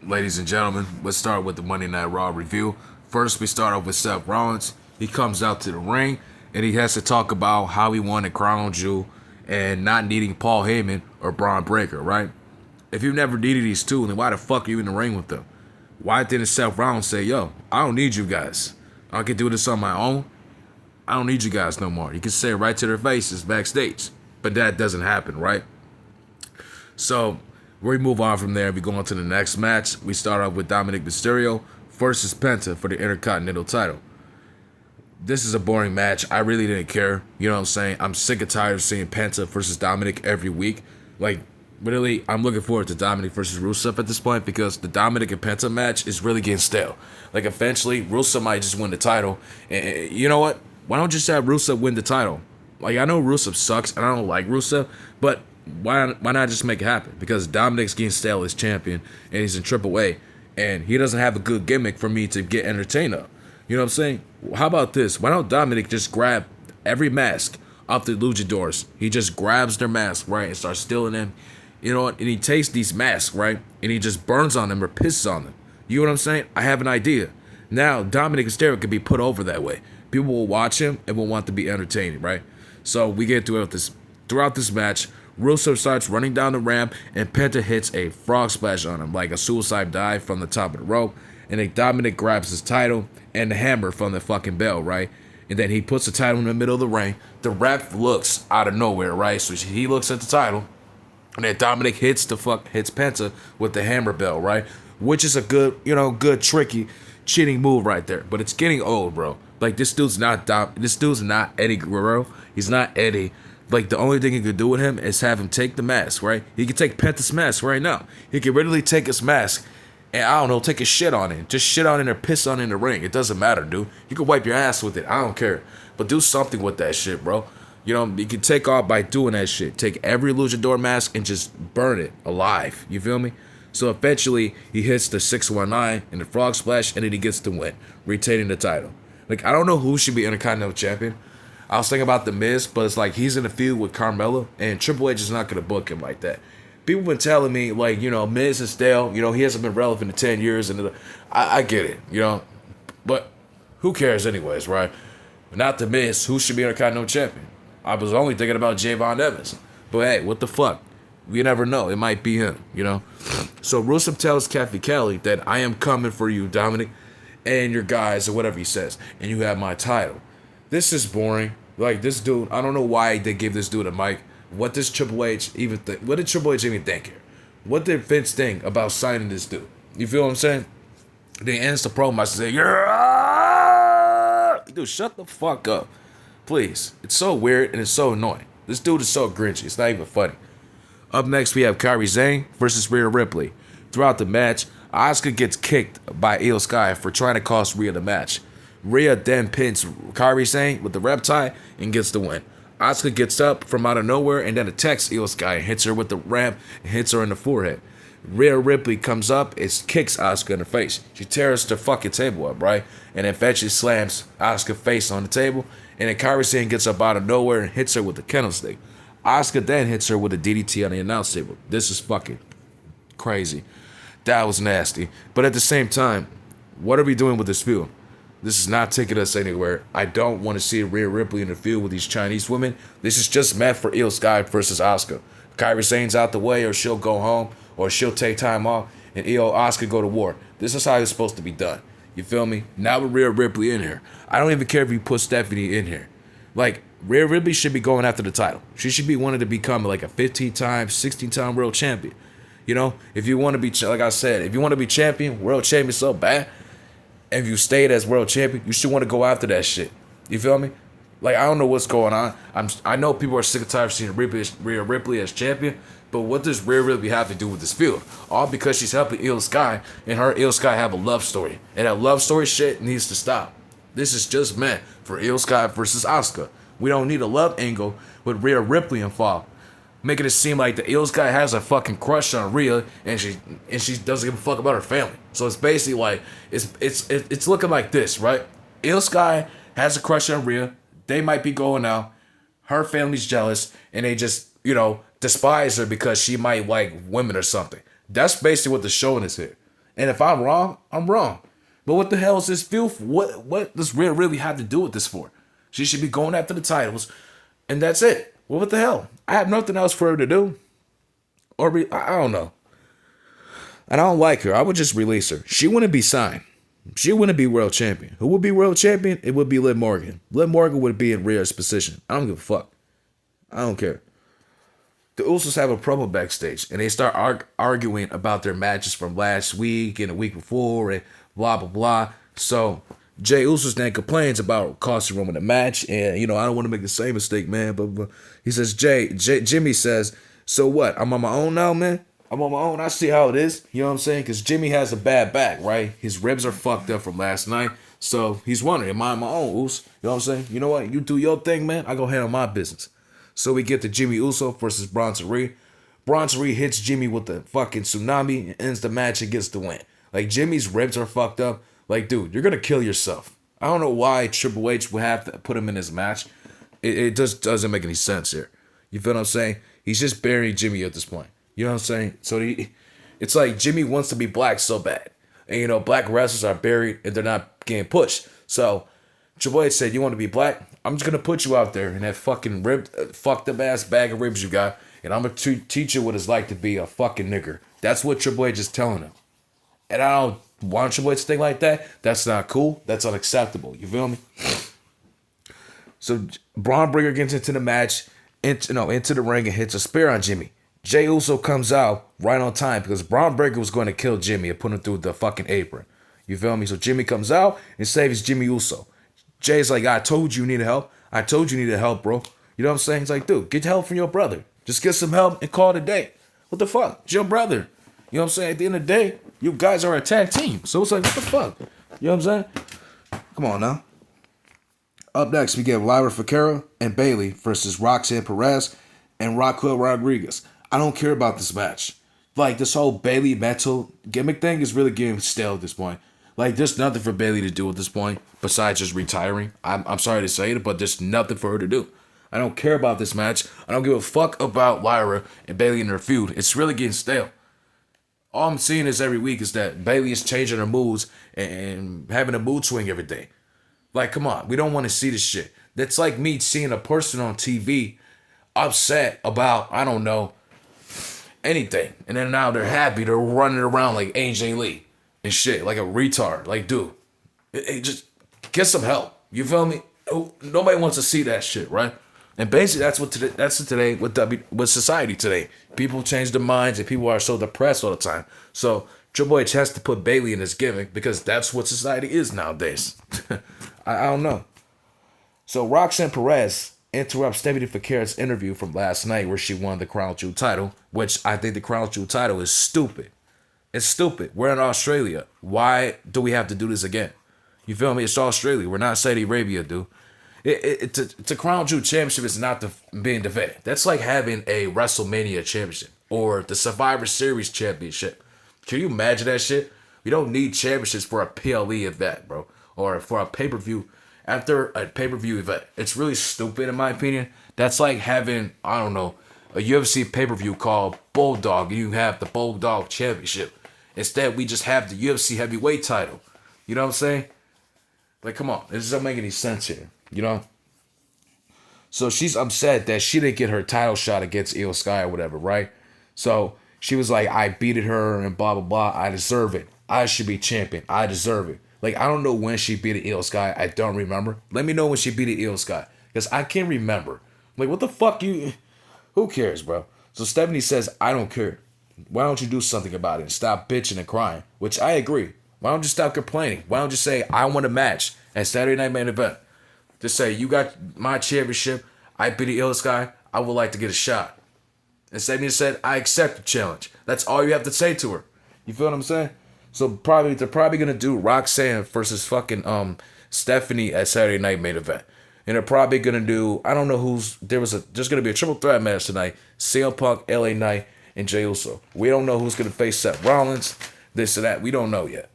ladies and gentlemen, let's start with the Monday Night Raw review. First, we start off with Seth Rollins. He comes out to the ring and he has to talk about how he won the crown jewel and not needing Paul Heyman or Braun Breaker, right? If you've never needed these two, then why the fuck are you in the ring with them? Why didn't Seth Rollins say, yo, I don't need you guys. I can do this on my own. I don't need you guys no more. You can say it right to their faces backstage. But that doesn't happen, right? So we move on from there. We go on to the next match. We start off with Dominic Mysterio versus Penta for the Intercontinental title. This is a boring match. I really didn't care. You know what I'm saying? I'm sick and tired of seeing Penta versus Dominic every week. Like, really, I'm looking forward to Dominic versus Rusev at this point because the Dominic and Penta match is really getting stale. Like, eventually, Rusev might just win the title. And you know what? Why don't just have Rusev win the title? Like, I know Rusev sucks, and I don't like Rusev, but why not just make it happen? Because Dominic's getting stale as champion, and he's in AAA, and he doesn't have a good gimmick for me to get entertained of. You know what I'm saying? How about this? Why don't Dominic just grab every mask off the luchadors? He just grabs their mask, right, and starts stealing them. You know what? And he takes these masks, right, and he just burns on them or pisses on them. You know what I'm saying? I have an idea. Now, Dominic Mysterio could be put over that way. People will watch him and will want to be entertained, right? So we get throughout this match, Rusev starts running down the ramp, and Penta hits a frog splash on him, like a suicide dive from the top of the rope. And then Dominic grabs his title and the hammer from the fucking bell, right? And then he puts the title in the middle of the ring. The ref looks out of nowhere, right? So he looks at the title, and then Dominic hits Penta with the hammer bell, right? Which is a good tricky cheating move right there. But it's getting old, bro. Like, this dude's not Eddie Guerrero. He's not Eddie. Like, the only thing he could do with him is have him take the mask, right? He could take Penta's mask right now. He could literally take his mask and, I don't know, take a shit on it. Just shit on it or piss on it in the ring. It doesn't matter, dude. You can wipe your ass with it. I don't care. But do something with that shit, bro. You know, you can take off by doing that shit. Take every luchador mask and just burn it alive. You feel me? So eventually, he hits the 619 and the frog splash, and then he gets the win, retaining the title. Like, I don't know who should be Intercontinental Champion. I was thinking about The Miz, but it's like he's in the feud with Carmella, and Triple H is not going to book him like that. People been telling me, like, you know, Miz is stale. You know, he hasn't been relevant in 10 years. And I get it, you know. But who cares anyways, right? Not The Miz. Who should be Intercontinental Champion? I was only thinking about Javon Evans. But hey, what the fuck? You never know. It might be him, you know. So Rusev tells Kathy Kelly that I am coming for you, Dominic, and your guys, or whatever he says. And you have my title. This is boring. Like, this dude, I don't know why they gave this dude a mic. What does Triple H even think? What did Triple H even think here? What did Vince think about signing this dude? You feel what I'm saying? They ends the promo by saying, yeah! Dude, shut the fuck up. Please. It's so weird and it's so annoying. This dude is so grinchy. It's not even funny. Up next, we have Kairi Sane versus Rhea Ripley. Throughout the match, Asuka gets kicked by Io Sky for trying to cost Rhea the match. Rhea then pins Kairi Sane with the reptile and gets the win. Asuka gets up from out of nowhere and then attacks Io Sky and hits her with the ramp and hits her in the forehead. Rhea Ripley comes up and kicks Asuka in the face. She tears the fucking table up, right? And eventually slams Asuka's face on the table. And then Kairi Sane gets up out of nowhere and hits her with the candlestick. Asuka then hits her with a DDT on the announce table. This is fucking crazy. That was nasty. But at the same time, what are we doing with this feud? This is not taking us anywhere. I don't want to see Rhea Ripley in the field with these Chinese women. This is just meant for Io Sky versus Asuka. Kairi Sane's out the way, or she'll go home, or she'll take time off, and Asuka go to war. This is how it's supposed to be done. You feel me? Now with Rhea Ripley in here. I don't even care if you put Stephanie in here. Like, Rhea Ripley should be going after the title. She should be wanting to become like a 15-time, 16-time world champion. You know, if you want to be, like I said, if you want to be champion, world champion so bad, if you stayed as world champion, you should want to go after that shit. You feel me? Like, I don't know what's going on. I know people are sick and tired of seeing Rhea Ripley as champion, but what does Rhea Ripley have to do with this field? All because she's helping Io Sky, and her Io Sky have a love story. And that love story shit needs to stop. This is just meant for Io Sky versus Asuka. We don't need a love angle with Rhea Ripley involved. Making it seem like the Io Sky has a fucking crush on Rhea, and she doesn't give a fuck about her family. So it's basically like it's looking like this, right? Io Sky has a crush on Rhea. They might be going out. Her family's jealous, and they just, you know, despise her because she might like women or something. That's basically what the showing is here. And if I'm wrong, I'm wrong. But what the hell is this feel for? What does Rhea really have to do with this for? She should be going after the titles, and that's it. Well, what the hell? I have nothing else for her to do. I don't know. And I don't like her. I would just release her. She wouldn't be signed. She wouldn't be world champion. Who would be world champion? It would be Liv Morgan. Liv Morgan would be in Rhea's position. I don't give a fuck. I don't care. The Usos have a promo backstage, and they start arguing about their matches from last week and the week before, and blah, blah, blah. So Jey Usos then complains about costing Roman a match, and, I don't want to make the same mistake, man. But he says, Jimmy says, so what? I'm on my own now, man? I'm on my own. I see how it is. You know what I'm saying? Because Jimmy has a bad back, right? His ribs are fucked up from last night. So he's wondering, am I on my own, Us? You know what I'm saying? You know what? You do your thing, man. I go handle my business. So we get to Jimmy Uso versus Bronson Reed. Bronson Reed hits Jimmy with the fucking tsunami and ends the match and gets the win. Like, Jimmy's ribs are fucked up. Like, dude, you're going to kill yourself. I don't know why Triple H would have to put him in his match. It just doesn't make any sense here. You feel what I'm saying? He's just burying Jimmy at this point. You know what I'm saying? So it's like Jimmy wants to be black so bad. And, black wrestlers are buried and they're not getting pushed. So Triple H said, you want to be black? I'm just going to put you out there in that fucking fucked up ass bag of ribs you got. And I'm going to teach you what it's like to be a fucking nigger. That's what Triple H is telling him. And I don't want Triple H to think like that. That's not cool. That's unacceptable. You feel me? So Braun Breaker gets into the match, into the ring and hits a spear on Jimmy. Jey Uso comes out right on time because Braun Breaker was going to kill Jimmy and put him through the fucking apron. You feel me? So Jimmy comes out and saves Jimmy Uso. Jay's like, I told you needed help. I told you needed help, bro. You know what I'm saying? He's like, dude, get help from your brother. Just get some help and call it a day. What the fuck? It's your brother. You know what I'm saying? At the end of the day, you guys are a tag team. So it's like, what the fuck? You know what I'm saying? Come on now. Up next, we get Lyra Vaquero and Bayley versus Roxanne Perez and Raquel Rodriguez. I don't care about this match. Like, this whole Bayley mental gimmick thing is really getting stale at this point. Like, there's nothing for Bayley to do at this point besides just retiring. I'm sorry to say it, but there's nothing for her to do. I don't care about this match. I don't give a fuck about Lyra and Bayley and their feud. It's really getting stale. All I'm seeing is every week is that Bayley is changing her moods and having a mood swing every day. Like, come on. We don't want to see this shit. That's like me seeing a person on TV upset about, I don't know, anything. And then now they're happy. They're running around like AJ Lee and shit. Like a retard. Like, dude, just get some help. You feel me? Nobody wants to see that shit, right? And basically, that's today with society today. People change their minds and people are so depressed all the time. So Triple H has to put Bayley in his gimmick because that's what society is nowadays. I don't know. So Roxanne Perez interrupts Stephanie Vaquero's interview from last night where she won the Crown Jewel title, which I think the Crown Jewel title is stupid. It's stupid. We're in Australia. Why do we have to do this again? You feel me? It's Australia. We're not Saudi Arabia, dude. The Crown Jewel Championship is not being defended. That's like having a WrestleMania Championship or the Survivor Series Championship. Can you imagine that shit? We don't need championships for a PLE event, bro, or for a pay-per-view. After a pay-per-view event, it's really stupid in my opinion. That's like having, I don't know, a UFC pay-per-view called Bulldog, and you have the Bulldog Championship. Instead, we just have the UFC heavyweight title. You know what I'm saying? Like, come on, this doesn't make any sense here. You know? So she's upset that she didn't get her title shot against Io Sky or whatever, right? So she was like, I beated her and blah, blah, blah. I deserve it. I should be champion. I deserve it. Like, I don't know when she beat Io Sky. I don't remember. Let me know when she beat Io Sky. Because I can't remember. Like, what the fuck you... Who cares, bro? So Stephanie says, I don't care. Why don't you do something about it and stop bitching and crying? Which I agree. Why don't you stop complaining? Why don't you say, I want a match at Saturday Night Main Event? Just say, you got my championship. I beat Io Sky. I would like to get a shot. And Stephanie said, I accept the challenge. That's all you have to say to her. You feel what I'm saying? So they're probably gonna do Roxanne versus fucking Stephanie at Saturday Night Main Event. And they're probably gonna do, I don't know there's gonna be a triple threat match tonight. CM Punk, LA Knight, and Jey Uso. We don't know who's gonna face Seth Rollins, this or that. We don't know yet.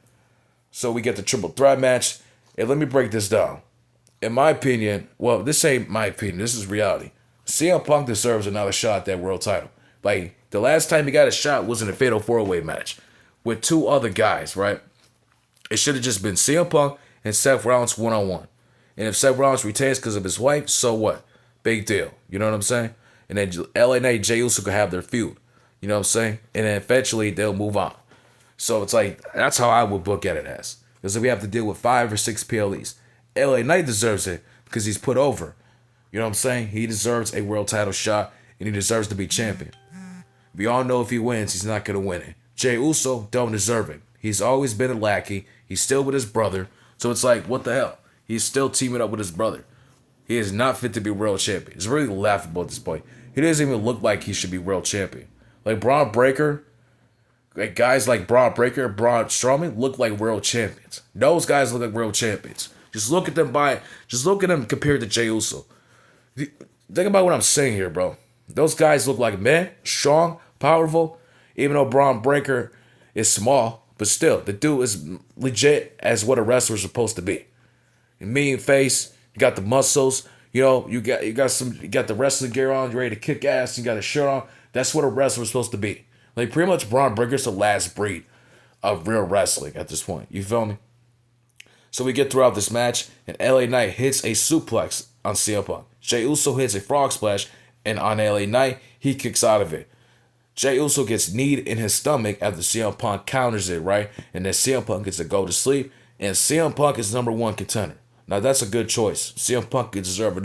So we get the triple threat match. And let me break this down. In my opinion, well, this ain't my opinion, this is reality. CM Punk deserves another shot at that world title. Like, the last time he got a shot was in a Fatal 4-Way match. with two other guys, right? It should have just been CM Punk and Seth Rollins one-on-one. And if Seth Rollins retains because of his wife, so what? Big deal. You know what I'm saying? And then LA Knight, Jey Uso could have their feud. You know what I'm saying? And then eventually they'll move on. So it's like, that's how I would look at it as. Because if we have to deal with 5 or 6 PLEs, LA Knight deserves it because he's put over. You know what I'm saying? He deserves a world title shot and he deserves to be champion. We all know if he wins, he's not going to win it. Jey Uso don't deserve it. He's always been a lackey. He's still with his brother. So it's like, what the hell? He's still teaming up with his brother. He is not fit to be world champion. It's really laughable at this point. He doesn't even look like he should be world champion. Like Braun Breaker, like guys like Braun Breaker, Braun Strowman look like world champions. Those guys look like world champions. Just look at them compared to Jey Uso. Think about what I'm saying here, bro. Those guys look like men, strong, powerful. Even though Braun Breaker is small, but still, the dude is legit as what a wrestler is supposed to be. Mean face, you got the muscles, you know, you got the wrestling gear on, you're ready to kick ass, you got a shirt on. That's what a wrestler is supposed to be. Like pretty much Braun Breaker's the last breed of real wrestling at this point. You feel me? So we get throughout this match, and LA Knight hits a suplex on CM Punk. Jey Uso hits a frog splash, and on LA Knight, he kicks out of it. Jey Uso gets kneed in his stomach after CM Punk counters it, right? And then CM Punk gets to go to sleep, and CM Punk is #1 contender. Now that's a good choice. CM Punk could deserve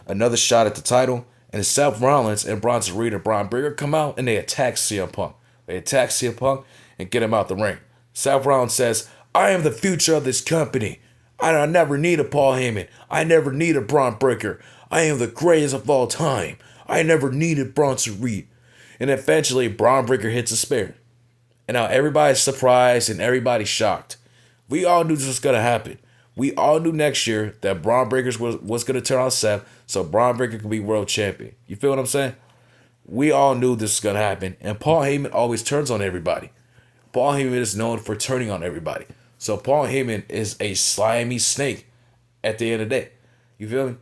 another shot at the title. And Seth Rollins and Bronson Reed and Braun Breaker come out and they attack CM Punk. They attack CM Punk and get him out the ring. Seth Rollins says, I am the future of this company. I never need a Paul Heyman. I never need a Braun Breaker. I am the greatest of all time. I never needed Bronson Reed. And eventually Braun Breaker hits a spear. And now everybody's surprised and everybody's shocked. We all knew this was going to happen. We all knew next year that Braun Breaker was going to turn on Seth, so Braun Breaker could be world champion. You feel what I'm saying? We all knew this was going to happen, and Paul Heyman always turns on everybody. Paul Heyman is known for turning on everybody. So Paul Heyman is a slimy snake at the end of the day. You feel me?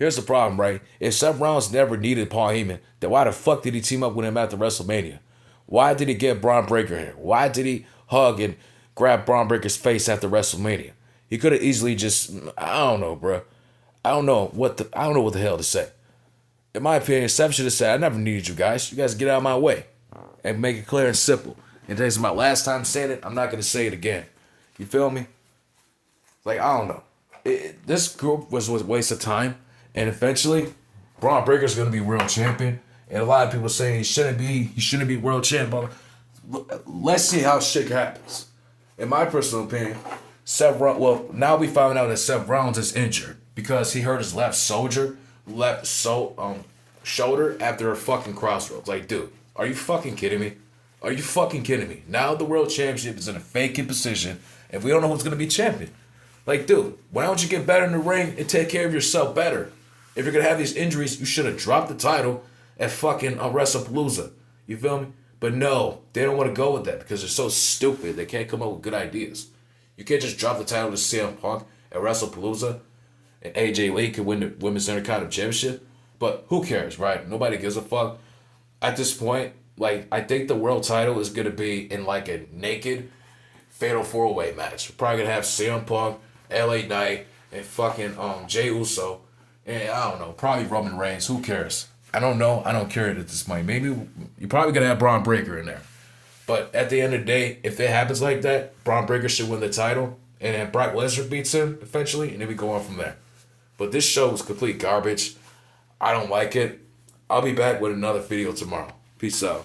Here's the problem, right? If Seth Rollins never needed Paul Heyman, then why the fuck did he team up with him after WrestleMania? Why did he get Braun Breaker here? Why did he hug and grab Braun Breaker's face after WrestleMania? He could have easily just, I don't know, bro. I don't know what the hell to say. In my opinion, Seth should have said, I never needed you guys. You guys get out of my way. And make it clear and simple. And today's my last time saying it. I'm not going to say it again. You feel me? Like, I don't know. This group was a waste of time. And eventually, Braun Breaker's going to be world champion. And a lot of people saying he shouldn't be world champion. Let's see how shit happens. In my personal opinion, now we found out that Seth Rollins is injured because he hurt his left shoulder after a fucking crossroads. Like, dude, are you fucking kidding me? Are you fucking kidding me? Now the world championship is in a vacant position, and we don't know who's gonna be champion. Like, dude, why don't you get better in the ring and take care of yourself better? If you're gonna have these injuries, you should have dropped the title at fucking WrestlePalooza. You feel me? But no, they don't want to go with that because they're so stupid. They can't come up with good ideas. You can't just drop the title to CM Punk at WrestlePalooza and AJ Lee can win the Women's Intercontinental Championship. But who cares, right? Nobody gives a fuck. At this point, like, I think the world title is going to be in like a naked fatal 4-way match. We're probably going to have CM Punk, LA Knight, and fucking Jey Uso. And I don't know, probably Roman Reigns. Who cares? I don't know. I don't care at this point. Maybe you're probably going to have Braun Breaker in there. But at the end of the day, if it happens like that, Braun Breaker should win the title. And then Brock Lesnar beats him eventually. And then we go on from there. But this show was complete garbage. I don't like it. I'll be back with another video tomorrow. Peace out.